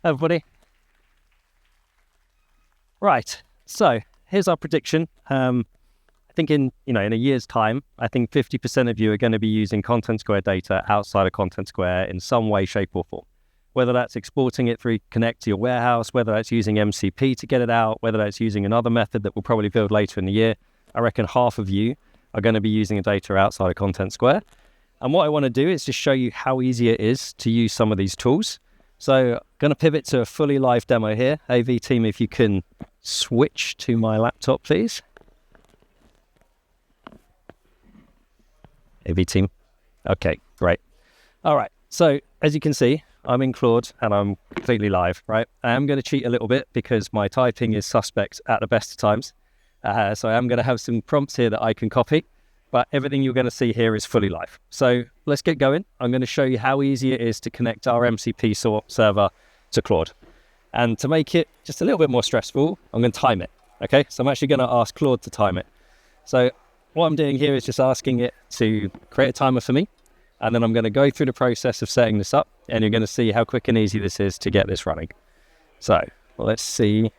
everybody. Right, so here's our prediction. I think in a year's time, I think 50% of you are going to be using Contentsquare data outside of Contentsquare in some way, shape, or form. Whether that's exporting it through Connect to your warehouse, whether that's using MCP to get it out, whether that's using another method that we'll probably build later in the year. I reckon half of you are going to be using the data outside of Contentsquare. And what I want to do is just show you how easy it is to use some of these tools. So I'm going to pivot to a fully live demo here. AV team, if you can switch to my laptop, please. AV team. Okay, great. All right. So as you can see, I'm in Claude and I'm completely live, right? I am going to cheat a little bit because my typing is suspect at the best of times. So I'm going to have some prompts here that I can copy, but everything you're going to see here is fully live. So let's get going. I'm going to show you how easy it is to connect our MCP server to Claude. And to make it just a little bit more stressful, I'm going to time it. Okay, so I'm actually going to ask Claude to time it. So what I'm doing here is just asking it to create a timer for me. And then I'm going to go through the process of setting this up, and you're going to see how quick and easy this is to get this running. So let's see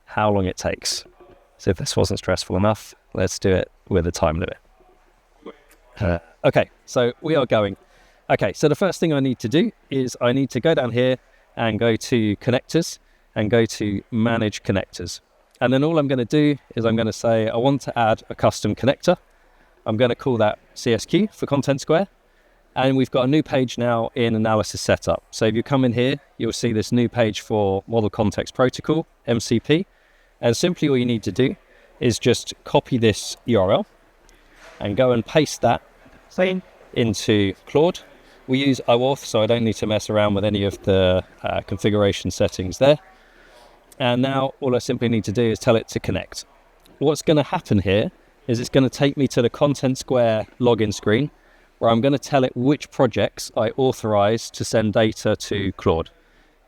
how long it takes. So if this wasn't stressful enough, let's do it with a time limit. Okay, so we are going. Okay, so the first thing I need to do is I need to go down here and go to connectors and go to manage connectors. And then all I'm going to do is I'm going to say I want to add a custom connector. I'm going to call that CSQ for Contentsquare. And we've got a new page now in analysis setup. So if you come in here, you'll see this new page for Model Context Protocol, MCP. And simply all you need to do is just copy this URL and go and paste that into Claude. We use OAuth, so I don't need to mess around with any of the configuration settings there. And now all I simply need to do is tell it to connect. What's going to happen here is it's going to take me to the Contentsquare login screen, where I'm going to tell it which projects I authorize to send data to Claude.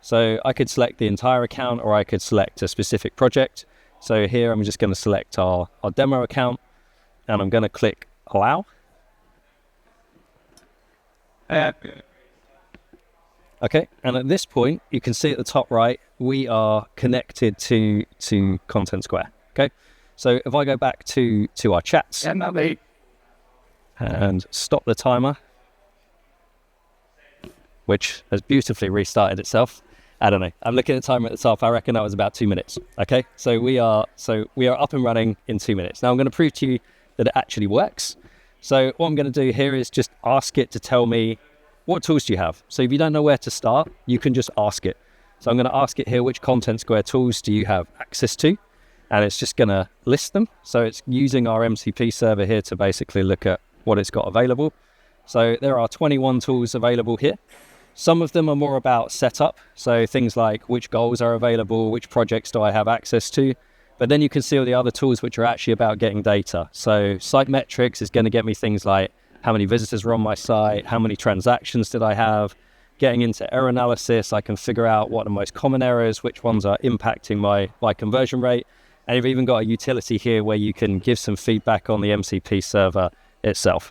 So I could select the entire account, or I could select a specific project. So here I'm just going to select our demo account, and I'm going to click allow. Okay, and at this point, you can see at the top right, we are connected to Contentsquare. Okay, so if I go back to our chats, and stop the timer, which has beautifully restarted itself. I don't know. I'm looking at the timer at the top. I reckon that was about 2 minutes. Okay, so we are up and running in 2 minutes. Now I'm going to prove to you that it actually works. So what I'm going to do here is just ask it to tell me what tools do you have. So if you don't know where to start, you can just ask it. So I'm going to ask it here, which Contentsquare tools do you have access to? And it's just going to list them. So it's using our MCP server here to basically look at what it's got available. So there are 21 tools available here. Some of them are more about setup, so things like which goals are available, which projects do I have access to. But then you can see all the other tools which are actually about getting data. So site metrics is going to get me things like how many visitors were on my site, how many transactions did I have. Getting into error analysis, I can figure out what are the most common errors, which ones are impacting my conversion rate. And you've even got a utility here where you can give some feedback on the MCP server itself.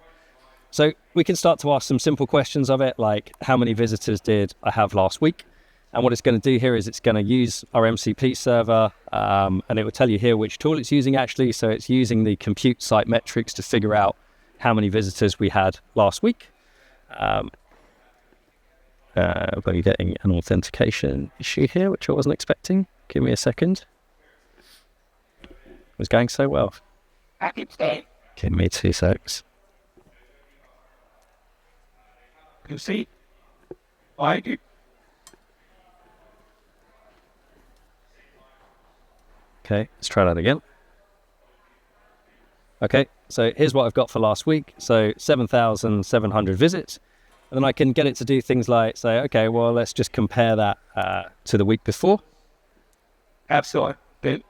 So we can start to ask some simple questions of it, like how many visitors did I have last week? And what it's going to do here is it's going to use our MCP server, and it will tell you here which tool it's using actually. So it's using the compute site metrics to figure out how many visitors we had last week. We're getting an authentication issue here, which I wasn't expecting. Give me a second. It was going so well. Give me 2 secs. You see, I do. Okay, let's try that again. Okay, so here's what I've got for last week. So 7,700 visits. And then I can get it to do things like say, okay, well, let's just compare that to the week before. Absolutely.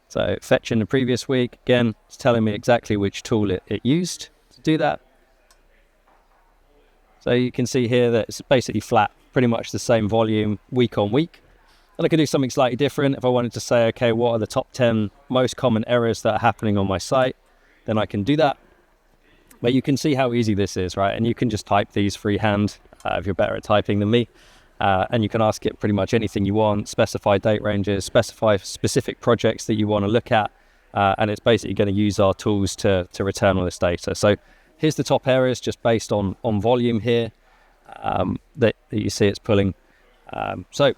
So fetching the previous week, again, it's telling me exactly which tool it used to do that. So you can see here that it's basically flat, pretty much the same volume week on week. And I could do something slightly different. If I wanted to say, okay, what are the top 10 most common errors that are happening on my site, then I can do that. But you can see how easy this is, right? And you can just type these freehand. if you're better at typing than me. And you can ask it pretty much anything you want, specify date ranges, specify specific projects that you want to look at, and it's basically going to use our tools to return all this data. So here's the top areas just based on volume here that you see it's pulling. So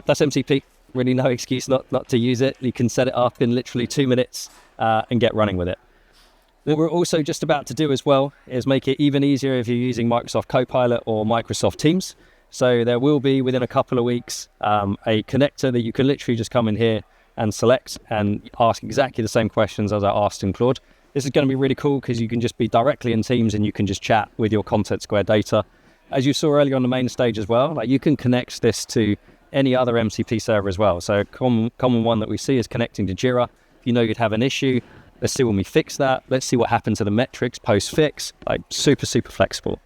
that's MCP. Really no excuse not to use it. You can set it up in literally 2 minutes and get running with it. What we're also just about to do as well is make it even easier if you're using Microsoft Copilot or Microsoft Teams. So there will be, within a couple of weeks, a connector that you can literally just come in here and select and ask exactly the same questions as I asked in Claude. This is going to be really cool because you can just be directly in Teams and you can just chat with your Contentsquare data. As you saw earlier on the main stage as well, like you can connect this to any other MCP server as well. So a common one that we see is connecting to Jira. If you know you'd have an issue, let's see when we fix that. Let's see what happened to the metrics post-fix. Like super flexible.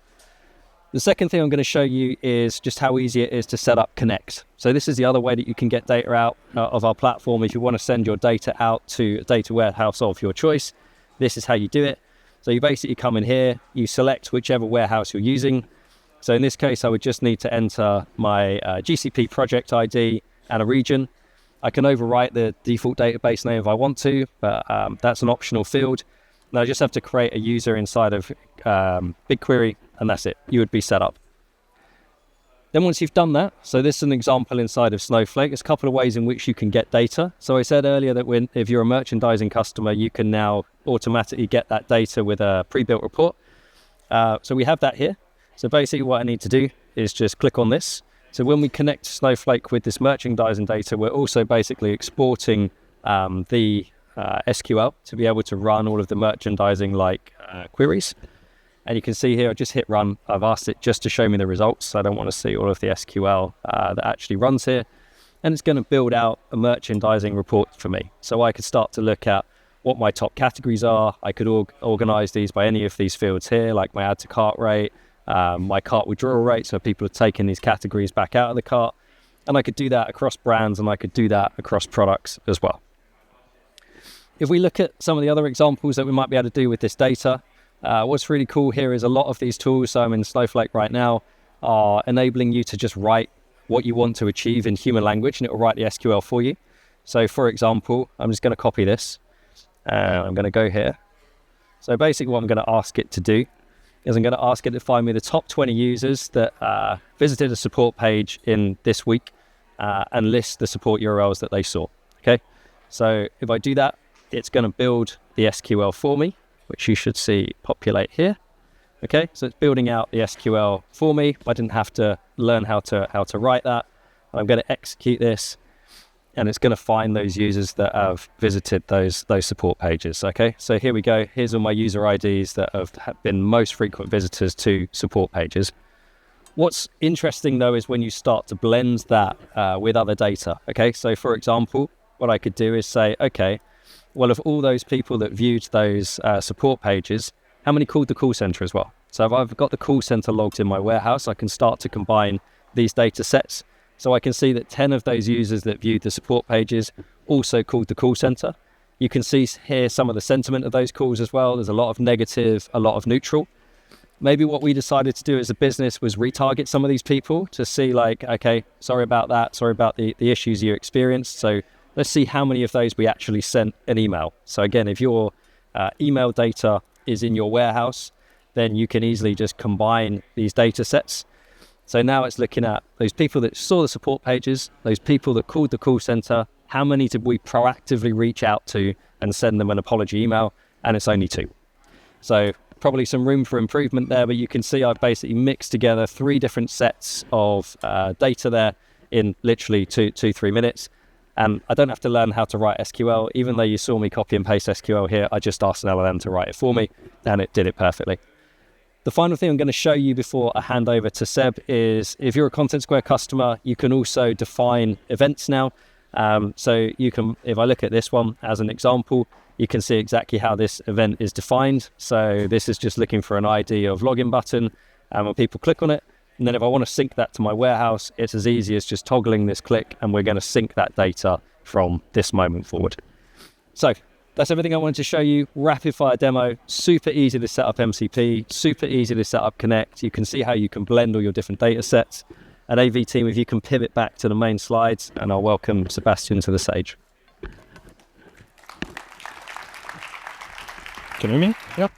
The second thing I'm going to show you is just how easy it is to set up Connect. So this is the other way that you can get data out of our platform. If you want to send your data out to a data warehouse of your choice, this is how you do it. So you basically come in here, you select whichever warehouse you're using. So in this case, I would just need to enter my GCP project ID and a region. I can overwrite the default database name if I want to, but that's an optional field. And I just have to create a user inside of BigQuery, and that's it. You would be set up. Then once you've done that, so this is an example inside of Snowflake. There's a couple of ways in which you can get data. So I said earlier that if you're a merchandising customer, you can now automatically get that data with a pre-built report. So we have that here. So basically what I need to do is just click on this. So when we connect Snowflake with this merchandising data, we're also basically exporting the SQL to be able to run all of the merchandising-like queries. And you can see here, I just hit run. I've asked it just to show me the results. I don't want to see all of the SQL that actually runs here. And it's going to build out a merchandising report for me. So I could start to look at what my top categories are. I could organize these by any of these fields here, like my add to cart rate, my cart withdrawal rate, so people are taking these categories back out of the cart. And I could do that across brands, and I could do that across products as well. If we look at some of the other examples that we might be able to do with this data, what's really cool here is a lot of these tools, so I'm in Snowflake right now, are enabling you to just write what you want to achieve in human language, and it will write the SQL for you. So for example, I'm just going to copy this, and I'm going to go here. So basically what I'm going to ask it to do is I'm going to ask it to find me the top 20 users that visited a support page in this week and list the support URLs that they saw. Okay, so if I do that, it's going to build the SQL for me, which you should see populate here. Okay, so it's building out the SQL for me. I didn't have to learn how to write that. I'm going to execute this, and it's going to find those users that have visited those support pages. Okay, so here we go. Here's all my user IDs that have been most frequent visitors to support pages. What's interesting though is when you start to blend that with other data. Okay, so for example, what I could do is say, okay, well, of all those people that viewed those support pages, how many called the call center as well? So if I've got the call center logged in my warehouse, I can start to combine these data sets. So I can see that 10 of those users that viewed the support pages also called the call center. You can see here some of the sentiment of those calls as well. There's a lot of negative, a lot of neutral. Maybe what we decided to do as a business was retarget some of these people to see like, okay, sorry about that. Sorry about the issues you experienced. So let's see how many of those we actually sent an email. So again, if your email data is in your warehouse, then you can easily just combine these data sets. So now it's looking at those people that saw the support pages, those people that called the call center, how many did we proactively reach out to and send them an apology email? And it's only 2. So probably some room for improvement there, but you can see I've basically mixed together 3 different sets of data there in literally 2-3 minutes. And I don't have to learn how to write SQL. Even though you saw me copy and paste SQL here, I just asked an LLM to write it for me, and it did it perfectly. The final thing I'm going to show you before I hand over to Seb is if you're a Contentsquare customer, you can also define events now. So you can, if I look at this one as an example, you can see exactly how this event is defined. So this is just looking for an ID of login button, and when people click on it, and then if I want to sync that to my warehouse, it's as easy as just toggling this click, and we're going to sync that data from this moment forward. So that's everything I wanted to show you. Rapid fire demo, super easy to set up MCP, super easy to set up Connect. You can see how you can blend all your different data sets. And AV team, if you can pivot back to the main slides, and I'll welcome Sébastien to the stage. Can you hear me? Yep.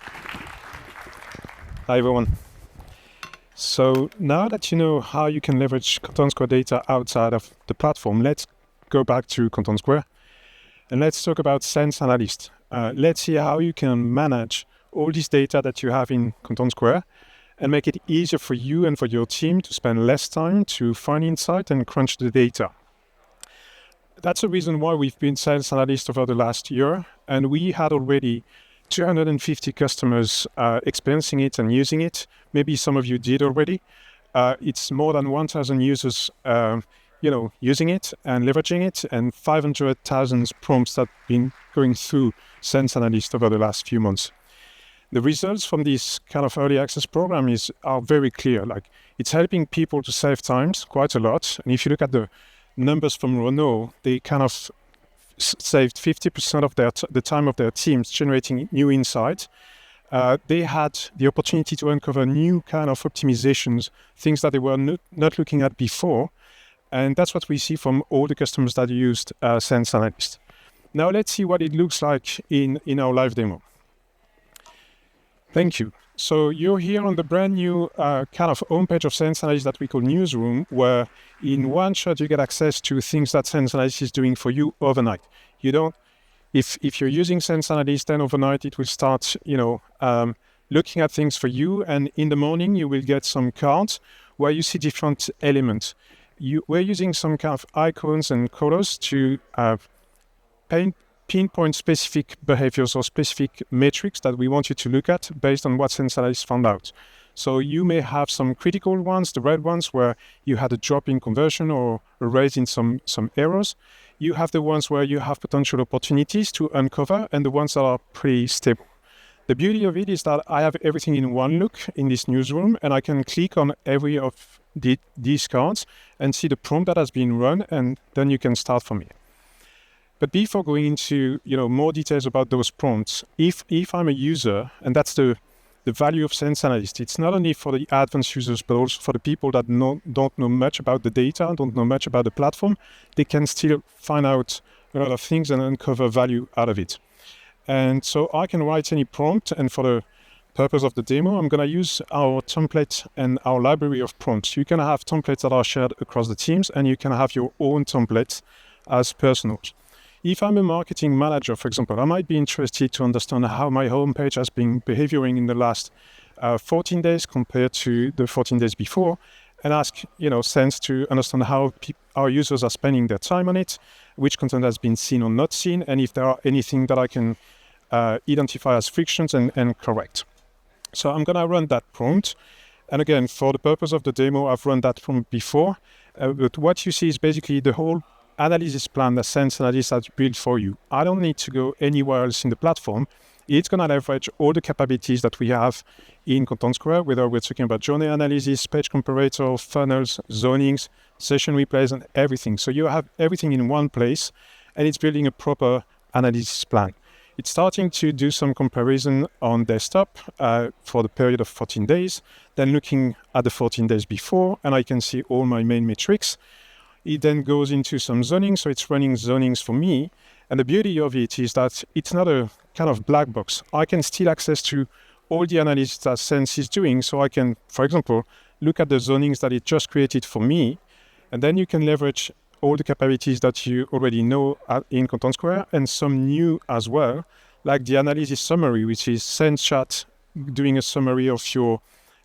Hi, everyone. So now that you know how you can leverage Contentsquare data outside of the platform, let's go back to Contentsquare and let's talk about Sense Analyst. Let's see how you can manage all this data that you have in Contentsquare and make it easier for you and for your team to spend less time to find insight and crunch the data. That's the reason why we've been Sense Analyst over the last year, and we had already 250 customers experiencing it and using it. Maybe some of you did already. It's more than 1,000 users using it and leveraging it, and 500,000 prompts that have been going through Sense Analyst over the last few months. The results from this kind of early access program are very clear. Like, it's helping people to save times quite a lot. And if you look at the numbers from Renault, they kind of saved 50% of the time of their teams generating new insights. They had the opportunity to uncover new kind of optimizations, things that they were not looking at before. And that's what we see from all the customers that used Sense Analyst. Now let's see what it looks like in our live demo. Thank you. So you're here on the brand new kind of homepage of Sense Analyst that we call Newsroom, where in one shot you get access to things that Sense Analyst is doing for you overnight. You don't, if you're using Sense Analyst, then overnight it will start, looking at things for you, and in the morning you will get some cards where you see different elements. We're using some kind of icons and colors to pinpoint specific behaviors or specific metrics that we want you to look at based on what Sense Analyst found out. So you may have some critical ones, the red ones where you had a drop in conversion or a raise in some errors. You have the ones where you have potential opportunities to uncover, and the ones that are pretty stable. The beauty of it is that I have everything in one look in this Newsroom, and I can click on every of these cards and see the prompt that has been run, and then you can start from here. But before going into more details about those prompts, if I'm a user, and that's the value of Sense Analyst, it's not only for the advanced users, but also for the people that don't know much about the data, don't know much about the platform, they can still find out a lot of things and uncover value out of it. And so I can write any prompt, and for the purpose of the demo, I'm going to use our template and our library of prompts. You can have templates that are shared across the teams, and you can have your own templates as personals. If I'm a marketing manager, for example, I might be interested to understand how my homepage has been behaving in the last 14 days compared to the 14 days before, and ask Sense to understand how our users are spending their time on it, which content has been seen or not seen, and if there are anything that I can identify as frictions and correct. So I'm going to run that prompt. And again, for the purpose of the demo, I've run that prompt before. But what you see is basically the whole analysis plan that Sense Analyst has built for you. I don't need to go anywhere else in the platform. It's going to leverage all the capabilities that we have in Contentsquare, whether we're talking about journey analysis, page comparator, funnels, zonings, session replays, and everything. So you have everything in one place, and it's building a proper analysis plan. It's starting to do some comparison on desktop for the period of 14 days, then looking at the 14 days before, and I can see all my main metrics. It then goes into some zoning, so it's running zonings for me. And the beauty of it is that it's not a kind of black box. I can still access to all the analysis that Sense is doing. So I can, for example, look at the zonings that it just created for me. And then you can leverage all the capabilities that you already know in Contentsquare, and some new as well, like the analysis summary, which is Sense Chat doing a summary of your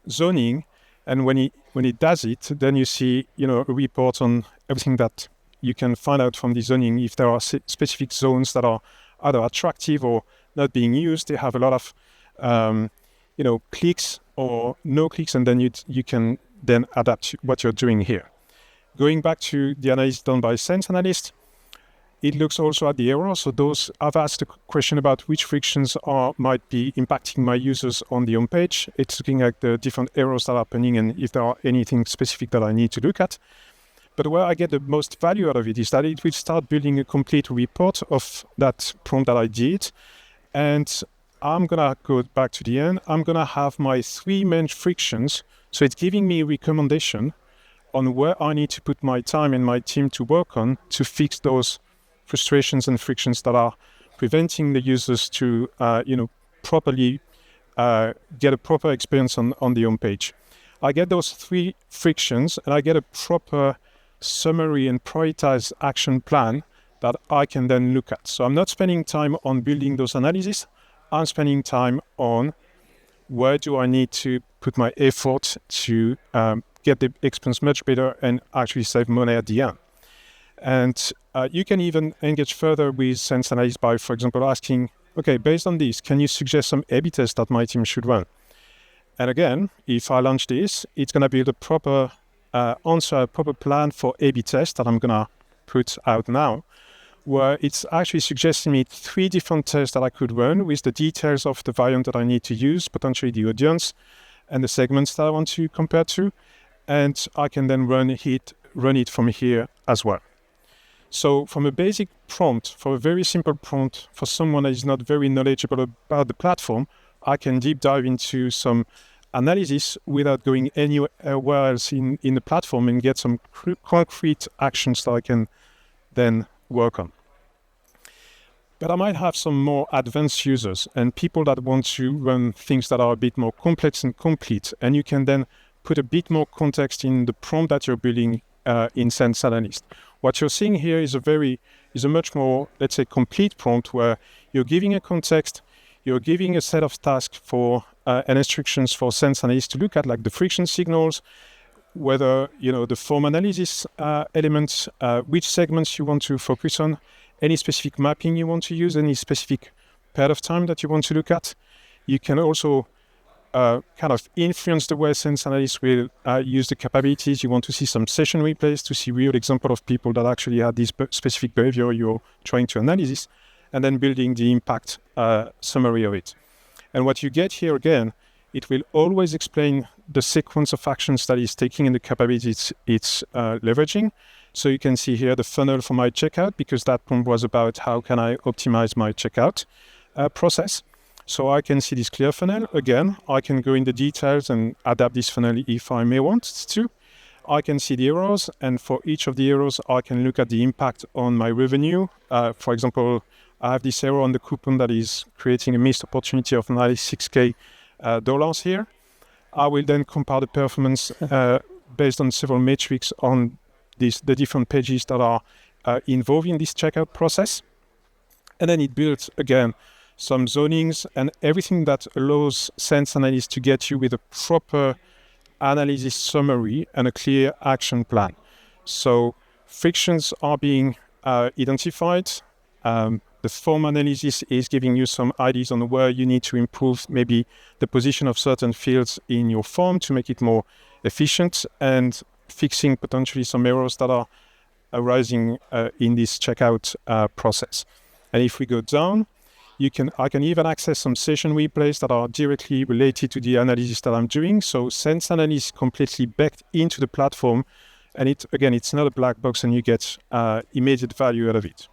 zoning. And when it does it, then you see a report on everything that you can find out from the zoning. If there are specific zones that are either attractive or not being used, they have a lot of clicks or no clicks, and then you can then adapt what you're doing here. Going back to the analysis done by Sense Analyst, it looks also at the errors. So those, I've asked a question about which frictions might be impacting my users on the homepage. It's looking at the different errors that are happening and if there are anything specific that I need to look at. But where I get the most value out of it is that it will start building a complete report of that prompt that I did. And I'm going to go back to the end. I'm going to have my 3 main frictions. So it's giving me a recommendation on where I need to put my time and my team to work on to fix those frustrations and frictions that are preventing the users to, properly get a proper experience on the home page. I get those 3 frictions and I get a proper summary and prioritized action plan that I can then look at. So I'm not spending time on building those analyses. I'm spending time on where do I need to put my effort to get the experience much better and actually save money at the end. And you can even engage further with Sense Analyst by, for example, asking, okay, based on this, can you suggest some A/B tests that my team should run? And again, if I launch this, it's going to be the proper answer, a proper plan for A/B test that I'm going to put out now, where it's actually suggesting me 3 different tests that I could run with the details of the variant that I need to use, potentially the audience and the segments that I want to compare to. And I can then run it from here as well. So from a basic prompt, for a very simple prompt, for someone that is not very knowledgeable about the platform, I can deep dive into some analysis without going anywhere else in the platform and get some concrete actions that I can then work on. But I might have some more advanced users and people that want to run things that are a bit more complex and complete. And you can then put a bit more context in the prompt that you're building in Sense Analyst. What you're seeing here is a much more, let's say, complete prompt where you're giving a context, you're giving a set of tasks for and instructions for Sense Analyst to look at, like the friction signals, whether the form analysis elements, which segments you want to focus on, any specific mapping you want to use, any specific period of time that you want to look at. You can also kind of influence the way Sense Analyst will use the capabilities. You want to see some session replays to see real example of people that actually had this specific behavior you're trying to analyze, and then building the impact summary of it. And what you get here again, it will always explain the sequence of actions that it's taking and the capabilities it's leveraging. So you can see here the funnel for my checkout, because that prompt was about how can I optimize my checkout process. So I can see this clear funnel. Again, I can go in the details and adapt this funnel if I may want to. I can see the errors, and for each of the errors, I can look at the impact on my revenue. For example, I have this error on the coupon that is creating a missed opportunity of $96K here. I will then compare the performance based on several metrics on the different pages that are involved in this checkout process. And then it builds, again, some zonings and everything that allows Sense Analyst to get you with a proper analysis summary and a clear action plan. So frictions are being identified. The form analysis is giving you some ideas on where you need to improve maybe the position of certain fields in your form to make it more efficient, and fixing potentially some errors that are arising in this checkout process. And if we go down, I can even access some session replays that are directly related to the analysis that I'm doing. So Sense Analyst is completely backed into the platform, and it's not a black box, and you get immediate value out of it.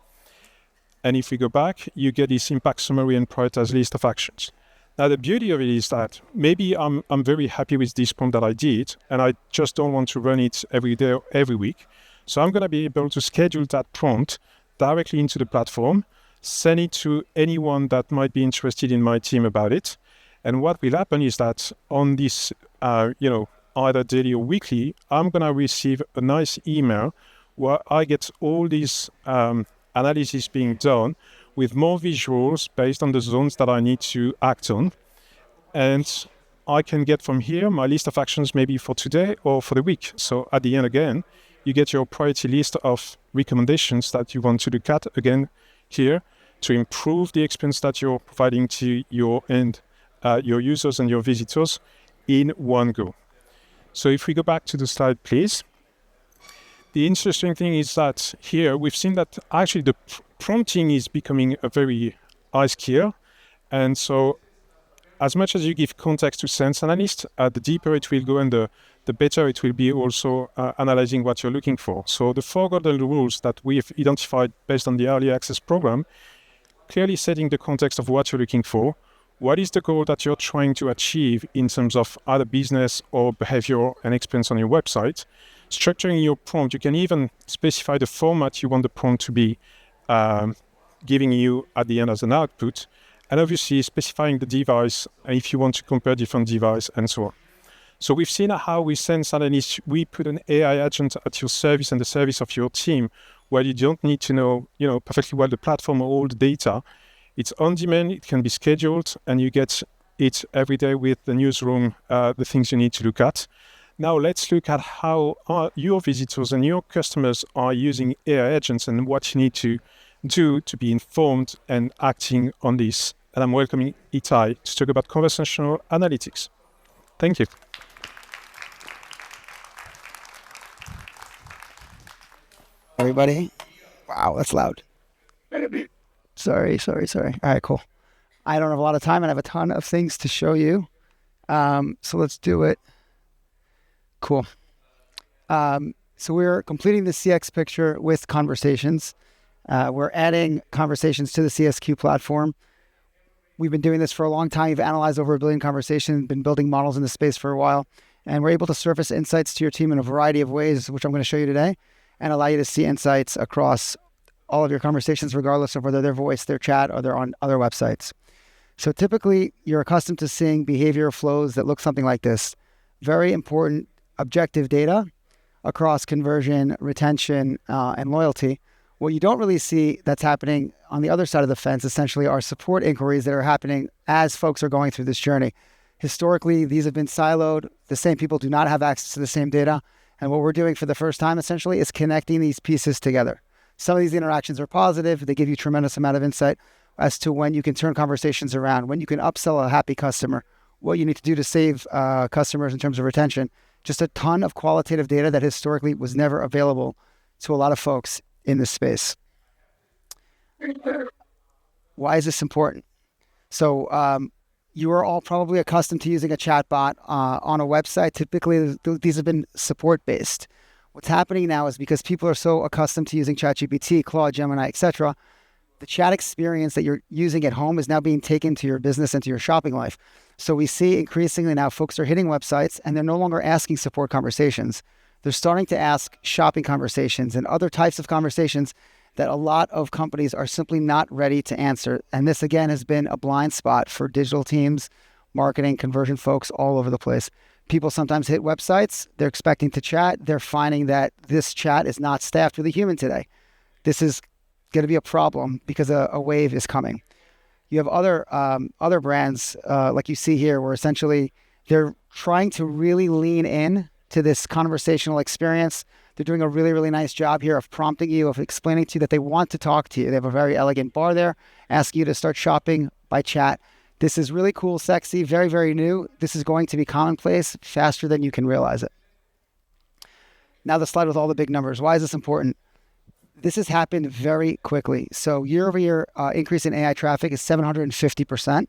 And if we go back, you get this impact summary and prioritized list of actions. Now, the beauty of it is that maybe I'm very happy with this prompt that I did, and I just don't want to run it every day or every week. So I'm going to be able to schedule that prompt directly into the platform, send it to anyone that might be interested in my team about it. And what will happen is that on this, either daily or weekly, I'm going to receive a nice email where I get all these analysis being done with more visuals based on the zones that I need to act on. And I can get from here my list of actions maybe for today or for the week. So at the end, again, you get your priority list of recommendations that you want to look at, again, here, to improve the experience that you're providing to your users and your visitors in one go. So if we go back to the slide, please. The interesting thing is that here we've seen that actually the prompting is becoming a very high skill. And so as much as you give context to Sense Analyst, the deeper it will go and the the better it will be also analyzing what you're looking for. So the 4 golden rules that we've identified based on the early access program, clearly setting the context of what you're looking for. What is the goal that you're trying to achieve in terms of either business or behavior and experience on your website? Structuring your prompt, you can even specify the format you want the prompt to be giving you at the end as an output. And obviously specifying the device if you want to compare different devices and so on. So we've seen how with Sense Analyst, we put an AI agent at your service and the service of your team, where you don't need to know, perfectly well the platform or all the data. It's on demand, it can be scheduled, and you get it every day with the Newsroom, the things you need to look at. Now let's look at how your visitors and your customers are using AI agents and what you need to do to be informed and acting on this. And I'm welcoming Etie to talk about conversational analytics. Thank you. Everybody. Wow, that's loud. Sorry. All right, cool. I don't have a lot of time and I have a ton of things to show you. So let's do it. Cool. So we're completing the CX picture with conversations. We're adding conversations to the CSQ platform. We've been doing this for a long time. You've analyzed over 1 billion conversations, been building models in the space for a while, and we're able to surface insights to your team in a variety of ways, which I'm going to show you today, and allow you to see insights across all of your conversations, regardless of whether they're voice, they're chat, or they're on other websites. So typically, you're accustomed to seeing behavior flows that look something like this. Very important objective data across conversion, retention, and loyalty. What you don't really see that's happening on the other side of the fence, essentially, are support inquiries that are happening as folks are going through this journey. Historically, these have been siloed. The same people do not have access to the same data. And what we're doing for the first time, essentially, is connecting these pieces together. Some of these interactions are positive. They give you a tremendous amount of insight as to when you can turn conversations around, when you can upsell a happy customer, what you need to do to save customers in terms of retention. Just a ton of qualitative data that historically was never available to a lot of folks in this space. Why is this important? So you are all probably accustomed to using a chatbot on a website. Typically, these have been support-based. What's happening now is because people are so accustomed to using ChatGPT, Claude, Gemini, etc., the chat experience that you're using at home is now being taken to your business and to your shopping life. So we see increasingly now folks are hitting websites and they're no longer asking support conversations. They're starting to ask shopping conversations and other types of conversations that a lot of companies are simply not ready to answer. And this, again, has been a blind spot for digital teams, marketing, conversion folks all over the place. People sometimes hit websites, they're expecting to chat. They're finding that this chat is not staffed with a human today. This is going to be a problem because a wave is coming. You have other brands like you see here, where essentially they're trying to really lean in to this conversational experience. They're doing a really, really nice job here of prompting you, of explaining to you that they want to talk to you. They have a very elegant bar there, asking you to start shopping by chat. This is really cool, sexy, very, very new. This is going to be commonplace faster than you can realize it. Now the slide with all the big numbers. Why is this important? This has happened very quickly. So year over year increase in AI traffic is 750%.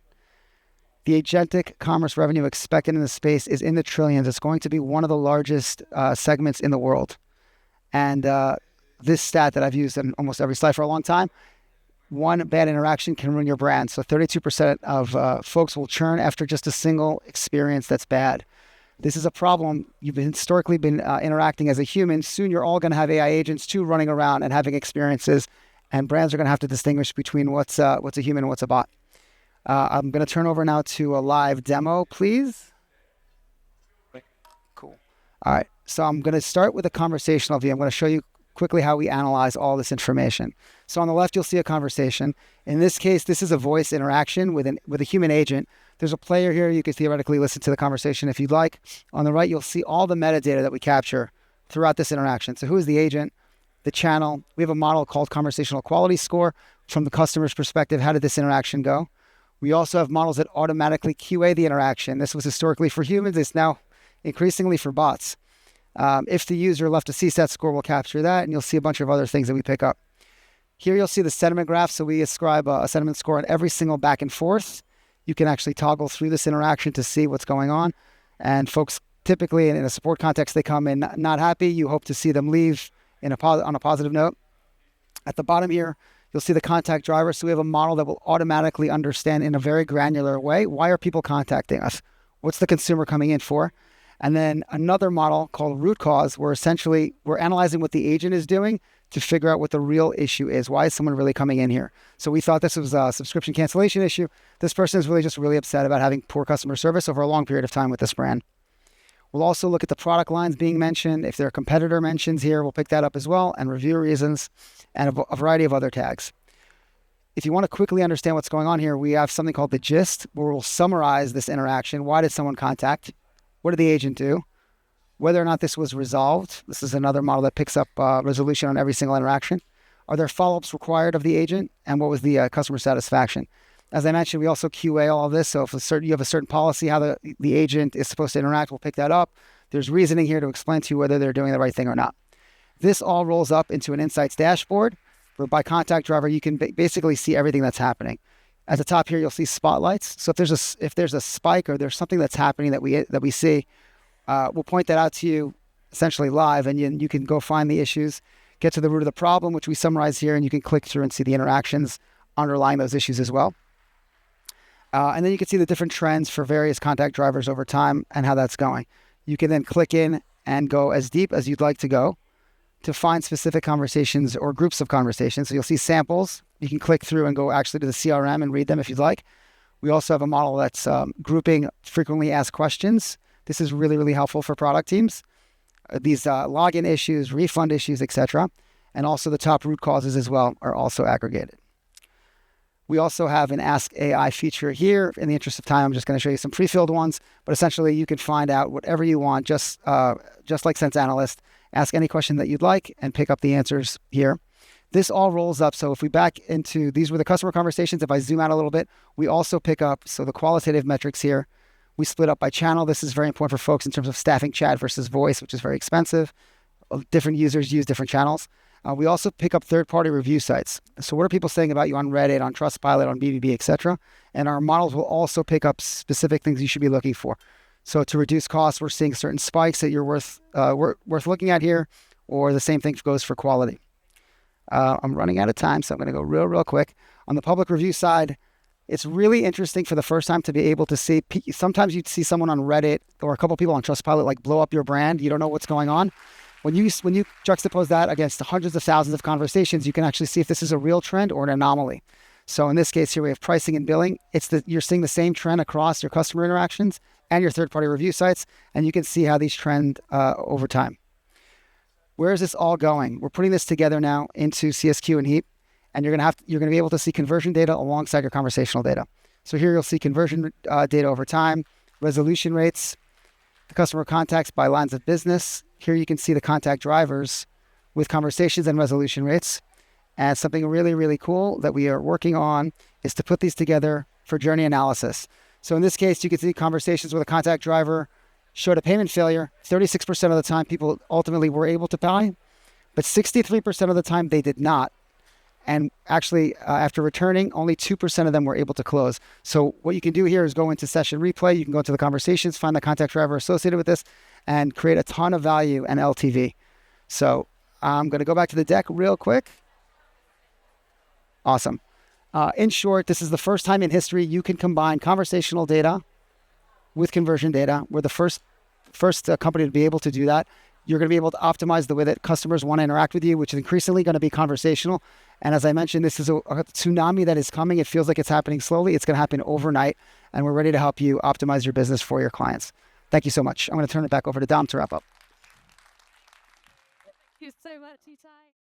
The agentic commerce revenue expected in the space is in the trillions. It's going to be one of the largest segments in the world. And this stat that I've used in almost every slide for a long time, one bad interaction can ruin your brand. So 32% of folks will churn after just a single experience that's bad. This is a problem. You've historically been interacting as a human. Soon you're all going to have AI agents too running around and having experiences, and brands are going to have to distinguish between what's a human and what's a bot. I'm going to turn over now to a live demo, please. Cool. All right. So I'm going to start with a conversational view. I'm going to show you quickly how we analyze all this information. So on the left, you'll see a conversation. In this case, this is a voice interaction with a human agent. There's a player here. You can theoretically listen to the conversation if you'd like. On the right, you'll see all the metadata that we capture throughout this interaction. So who is the agent, the channel? We have a model called Conversational Quality Score. From the customer's perspective, how did this interaction go? We also have models that automatically QA the interaction. This was historically for humans. It's now increasingly for bots. If the user left a CSAT score, we'll capture that, and you'll see a bunch of other things that we pick up. Here you'll see the sentiment graph. So we ascribe a sentiment score on every single back and forth. You can actually toggle through this interaction to see what's going on. And folks typically in a support context, they come in not happy. You hope to see them leave on a positive note. At the bottom here, you'll see the contact driver. So we have a model that will automatically understand in a very granular way, why are people contacting us? What's the consumer coming in for? And then another model called root cause, where essentially we're analyzing what the agent is doing to figure out what the real issue is. Why is someone really coming in here? So we thought this was a subscription cancellation issue. This person is really just really upset about having poor customer service over a long period of time with this brand. We'll also look at the product lines being mentioned. If there are competitor mentions here, we'll pick that up as well, and review reasons, and a variety of other tags. If you want to quickly understand what's going on here, we have something called the gist, where we'll summarize this interaction. Why did someone contact? What did the agent do? Whether or not this was resolved. This is another model that picks up resolution on every single interaction. Are there follow-ups required of the agent? And what was the customer satisfaction? As I mentioned, we also QA all of this. So if you have a certain policy, how the agent is supposed to interact, we'll pick that up. There's reasoning here to explain to you whether they're doing the right thing or not. This all rolls up into an insights dashboard, where by contact driver, you can basically see everything that's happening. At the top here, you'll see spotlights. So if there's a spike or there's something that's happening that we see, we'll point that out to you essentially live, and you can go find the issues, get to the root of the problem, which we summarize here, and you can click through and see the interactions underlying those issues as well. And then you can see the different trends for various contact drivers over time and how that's going. You can then click in and go as deep as you'd like to go to find specific conversations or groups of conversations. So you'll see samples. You can click through and go actually to the CRM and read them if you'd like. We also have a model that's grouping frequently asked questions. This is really, really helpful for product teams. These login issues, refund issues, etc. And also the top root causes as well are also aggregated. We also have an Ask AI feature here. In the interest of time, I'm just going to show you some pre-filled ones, but essentially you can find out whatever you want, just like Sense Analyst. Ask any question that you'd like and pick up the answers here. This all rolls up. So if we back into, these were the customer conversations. If I zoom out a little bit, we also pick up, so the qualitative metrics here, we split up by channel. This is very important for folks in terms of staffing chat versus voice, which is very expensive. Different users use different channels. We also pick up third-party review sites. So what are people saying about you on Reddit, on Trustpilot, on BBB, etc.? And our models will also pick up specific things you should be looking for. So to reduce costs, we're seeing certain spikes that you're worth looking at here, or the same thing goes for quality. I'm running out of time, so I'm going to go real quick. On the public review side, it's really interesting for the first time to be able to see, sometimes you'd see someone on Reddit or a couple people on Trustpilot like blow up your brand. You don't know what's going on. When you juxtapose that against the hundreds of thousands of conversations, you can actually see if this is a real trend or an anomaly. So in this case here, we have pricing and billing. You're seeing the same trend across your customer interactions and your third-party review sites, and you can see how these trend over time. Where is this all going? We're putting this together now into CSQ and Heap, and you're going to be able to see conversion data alongside your conversational data. So here you'll see conversion data over time, resolution rates, the customer contacts by lines of business. Here you can see the contact drivers with conversations and resolution rates. And something really, really cool that we are working on is to put these together for journey analysis. So in this case, you can see conversations with a contact driver showed a payment failure. 36% of the time people ultimately were able to pay, but 63% of the time they did not. And actually, after returning, only 2% of them were able to close. So what you can do here is go into session replay. You can go into the conversations, find the contact driver associated with this, and create a ton of value and LTV. So I'm going to go back to the deck real quick. Awesome. In short, this is the first time in history you can combine conversational data with conversion data. We're the first company to be able to do that. You're going to be able to optimize the way that customers want to interact with you, which is increasingly going to be conversational. And as I mentioned, this is a tsunami that is coming. It feels like it's happening slowly. It's going to happen overnight, and we're ready to help you optimize your business for your clients. Thank you so much. I'm going to turn it back over to Dom to wrap up. Thank you so much, Etie.